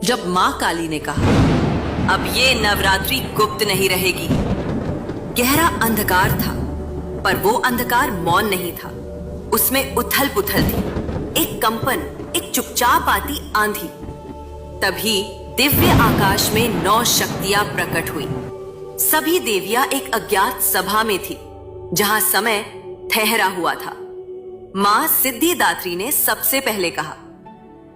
जब मां काली ने कहा, अब ये नवरात्रि गुप्त नहीं रहेगी। गहरा अंधकार था, पर वो अंधकार मौन नहीं था। उसमें उथल पुथल थी, एक कंपन, एक चुपचाप आती आंधी। तभी दिव्य आकाश में 9 शक्तियां प्रकट हुई। सभी देवियां एक अज्ञात सभा में थी, जहां समय ठहरा हुआ था। मां सिद्धिदात्री ने सबसे पहले कहा,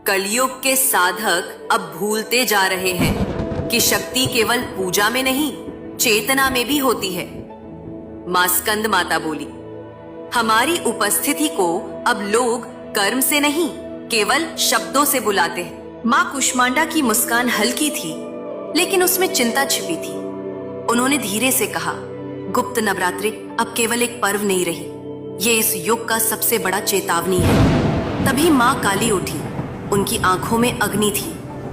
कलयुग के साधक अब भूलते जा रहे हैं कि शक्ति केवल पूजा में नहीं, चेतना में भी होती है। मां स्कंद माता बोली, हमारी उपस्थिति को अब लोग कर्म से नहीं, केवल शब्दों से बुलाते हैं। मां कुष्मांडा की मुस्कान हल्की थी, लेकिन उसमें चिंता छिपी थी। उन्होंने धीरे से कहा, गुप्त नवरात्रि अब केवल एक पर्व नहीं रही, ये इस युग का सबसे बड़ा चेतावनी है। तभी मां काली उठी, उनकी आंखों में अग्नि थी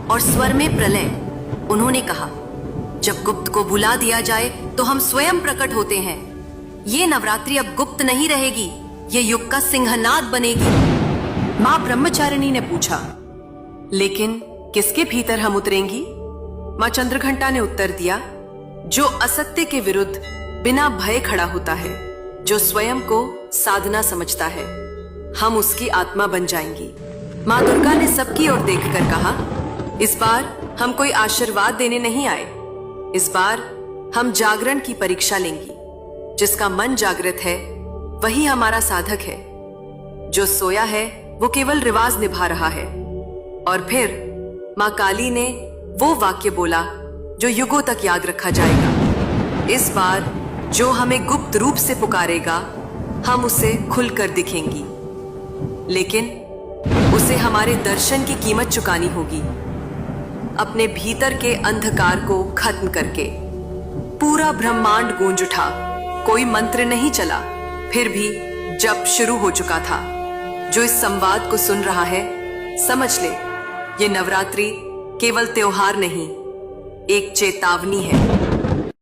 और स्वर में प्रलय। उन्होंने कहा, जब गुप्त को बुला दिया जाए तो हम स्वयं प्रकट होते हैं। ये नवरात्रि अब गुप्त नहीं रहेगी, ये युग का सिंहनाद बनेगी। मां ब्रह्मचारिणी ने पूछा, लेकिन किसके भीतर हम उतरेंगी? मां चंद्रघंटा ने उत्तर दिया, जो असत्य के विरुद्ध बिना भय खड़ा होता है, जो स्वयं को साधना समझता है, हम उसकी आत्मा बन जाएंगी। मां दुर्गा ने सबकी ओर देखकर कहा, इस बार हम कोई आशीर्वाद देने नहीं आए, इस बार हम जागरण की परीक्षा लेंगी। जिसका मन जागृत है वही हमारा साधक है, जो सोया है वो केवल रिवाज निभा रहा है। और फिर मां काली ने वो वाक्य बोला जो युगों तक याद रखा जाएगा, इस बार जो हमें गुप्त रूप से पुकारेगा हम उसे खुलकर दिखेंगी, लेकिन उसे हमारे दर्शन की कीमत चुकानी होगी। अपने भीतर के अंधकार को खत्म करके पूरा ब्रह्मांड गूंज उठा। कोई मंत्र नहीं चला, फिर भी जप शुरू हो चुका था। जो इस संवाद को सुन रहा है, समझ ले, ये नवरात्रि केवल त्योहार नहीं, एक चेतावनी है।